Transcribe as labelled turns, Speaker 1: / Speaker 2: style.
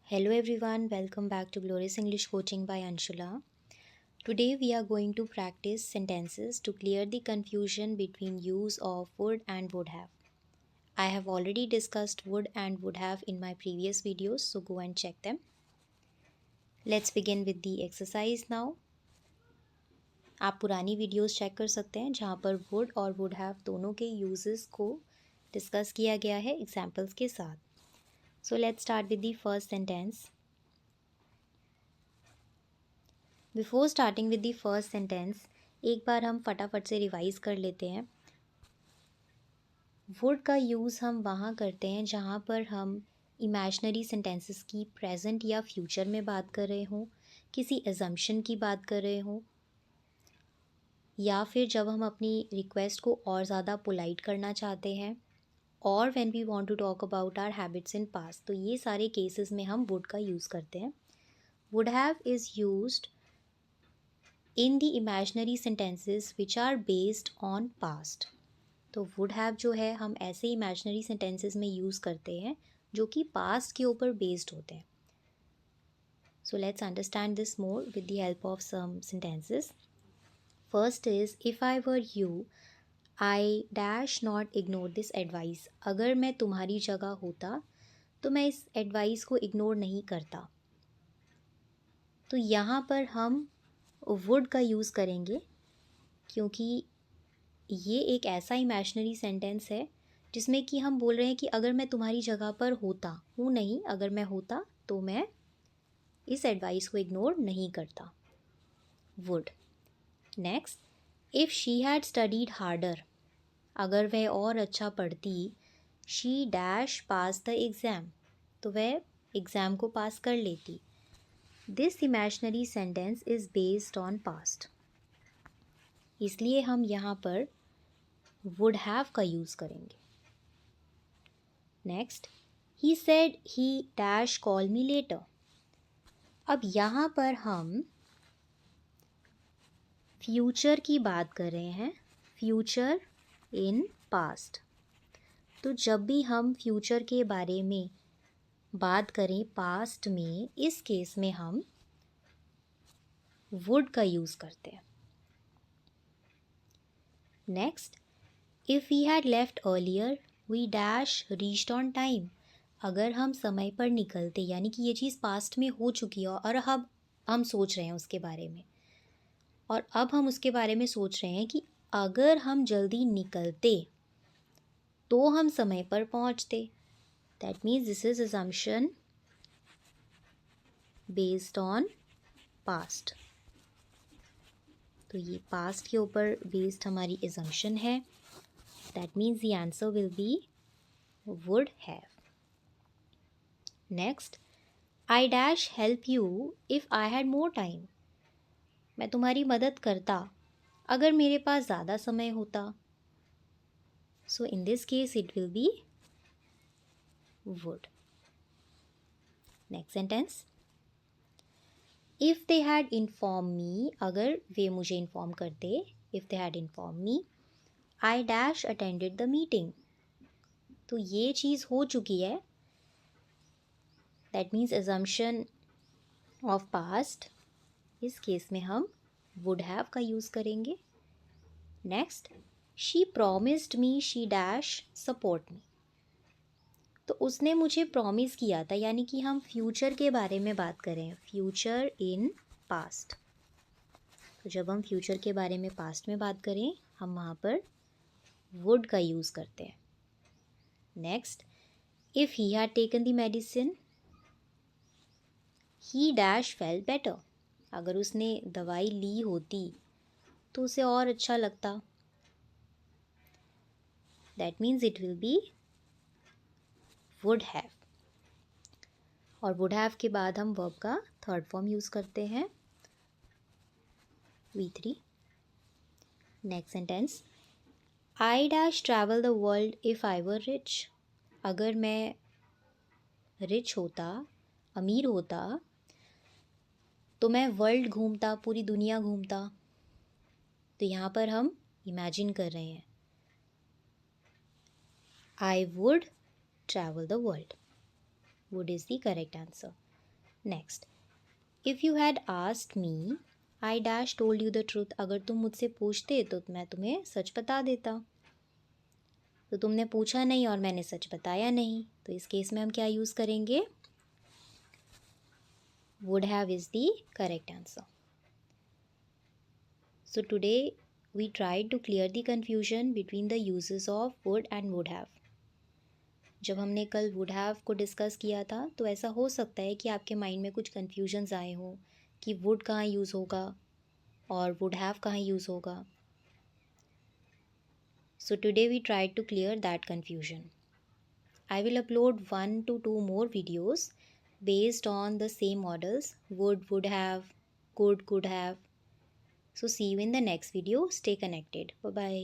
Speaker 1: Hello everyone, welcome back to Glorious English Coaching by Anshula. Today we are going to practice sentences to clear the confusion between use of would and would have. I have already discussed would and would have in my previous videos, so go and check them. Let's begin with the exercise now. आप पुरानी videos check कर सकते हैं जहाँ पर would और would have दोनों के uses को डिस्कस किया गया है एग्जाम्पल्स के साथ. So let's start with the first sentence. Before starting with the first sentence एक बार हम फटाफट से रिवाइज कर लेते हैं. वुड का यूज़ हम वहाँ करते हैं जहाँ पर हम इमेजनरी सेंटेंसेस की प्रेजेंट या फ्यूचर में बात कर रहे हों, किसी एजम्पशन की बात कर रहे हों, या फिर जब हम अपनी रिक्वेस्ट को और ज़्यादा पोलाइट करना चाहते हैं, और when we want to talk about our habits in past. तो ये सारे केसेस में हम वुड का यूज़ करते हैं. Would have is used in the imaginary sentences which are based on past. तो वुड हैव जो है हम ऐसे इमेजनरी सेंटेंसेस में यूज़ करते हैं जो कि पास्ट के ऊपर बेस्ड होते हैं. So let's understand this more with the help of some sentences. First is if I were you I dash not ignore this advice. अगर मैं तुम्हारी जगह होता तो मैं इस एडवाइस को इग्नोर नहीं करता. तो यहाँ पर हम वुड का यूज़ करेंगे क्योंकि ये एक ऐसा इमेजनरी सेंटेंस है जिसमें कि हम बोल रहे हैं कि अगर मैं तुम्हारी जगह पर होता हूँ, नहीं, अगर मैं होता तो मैं इस एडवाइस को इग्नोर नहीं करता. Would. Next, if she had studied harder. अगर वह और अच्छा पढ़ती, she dash pass the exam. तो वह एग्ज़ाम को पास कर लेती. This imaginary sentence is based on past. इसलिए हम यहाँ पर वुड हैव का यूज़ करेंगे. Next, he said he dash call me later. अब यहाँ पर हम फ्यूचर की बात कर रहे हैं, फ्यूचर इन पास्ट. तो जब भी हम फ्यूचर के बारे में बात करें पास्ट में, इस केस में हम वुड का यूज़ करते हैं. Next, if we had left earlier we dash reached on time. अगर हम समय पर निकलते, यानी कि ये चीज़ पास्ट में हो चुकी है और अब हम सोच रहे हैं उसके बारे में, और अब हम उसके बारे में सोच रहे हैं कि अगर हम जल्दी निकलते तो हम समय पर पहुंचते. That means this is assumption based on past. तो ये पास्ट के ऊपर बेस्ड हमारी असम्पशन है. That means the answer will be would have. Next, I dash help you if I had more time. मैं तुम्हारी मदद करता अगर मेरे पास ज़्यादा समय होता. So in this case it will be would. Next sentence, if they had inform me. अगर वे मुझे इन्फॉर्म करते, if they had inform me I dash attended the meeting. तो ये चीज़ हो चुकी है. That means assumption of past. इस केस में हम वुड हैव का यूज़ करेंगे. Next, she promised me she dash support me. तो उसने मुझे प्रॉमिस किया था, यानी कि हम फ्यूचर के बारे में बात करें, फ्यूचर इन पास्ट. तो जब हम फ्यूचर के बारे में पास्ट में बात करें, हम वहाँ पर वुड का यूज़ करते हैं. Next, if he had taken the medicine he dash felt better. अगर उसने दवाई ली होती तो उसे और अच्छा लगता. That means it will be would have. और वुड हैव के बाद हम वर्ब का थर्ड फॉर्म यूज़ करते हैं, V3. Next sentence, I dash travel the world if I were rich. अगर मैं रिच होता, अमीर होता, तो मैं वर्ल्ड घूमता, पूरी दुनिया घूमता. तो यहाँ पर हम इमेजिन कर रहे हैं, I would travel the world. Would is the correct answer. Next, if you had asked me I dash told you the truth, अगर तुम मुझसे पूछते तो मैं तुम्हें सच बता देता। तो तुमने पूछा नहीं और मैंने सच बताया नहीं, तो इस केस में हम क्या यूज़ करेंगे? Would have is the correct answer. So today we tried to clear the confusion between the uses of would and would have। जब हमने कल would have को डिस्कस किया था तो ऐसा हो सकता है कि आपके माइंड में कुछ कन्फ्यूजन्स आए हों कि would कहाँ यूज़ होगा और would have कहाँ यूज़ होगा। So today we tried to clear that confusion। I will upload 1 to 2 more videos based on the same models would have, could have। So see you in the next video. Stay connected. Bye bye.